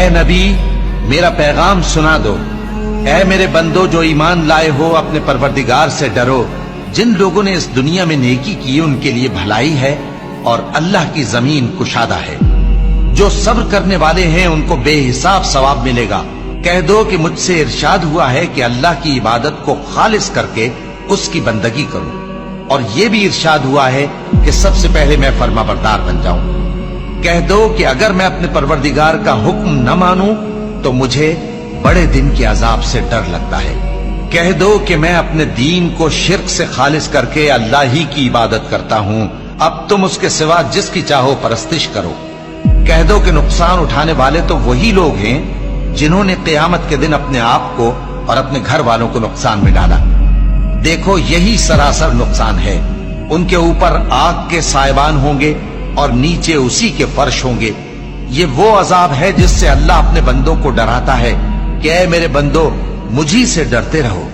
नबी, मेरा पैगाम सुना दो। ऐ मेरे बंदो जो ईमान लाए हो, अपने परवरदिगार से डरो। जिन लोगों ने इस दुनिया में नेकी की उनके लिए भलाई है और अल्लाह की जमीन कुशादा है। जो सब्र करने वाले हैं उनको बेहिसाब सवाब मिलेगा। कह दो कि मुझसे इरशाद हुआ है कि अल्लाह की इबादत को खालिस करके उसकी बंदगी करूं, और ये भी इरशाद हुआ है कि सबसे पहले मैं फर्माबरदार बन जाऊं। कह दो कि अगर मैं अपने परवरदिगार का हुक्म न मानूं तो मुझे बड़े दिन के अजाब से डर लगता है। कह दो कि मैं अपने दीन को शिर्क से खालिस करके अल्लाह ही की इबादत करता हूं। अब तुम उसके सिवा जिसकी चाहो परस्तिश करो। कह दो कि नुकसान उठाने वाले तो वही लोग हैं जिन्होंने क़यामत के दिन अपने आप को और अपने घर वालों को नुकसान में डाला। देखो यही सरासर नुकसान है। उनके ऊपर आग के साइबान होंगे और नीचे उसी के फर्श होंगे। ये वो अजाब है जिससे अल्लाह अपने बंदों को डराता है कि ऐ मेरे बंदो, मुझी से डरते रहो।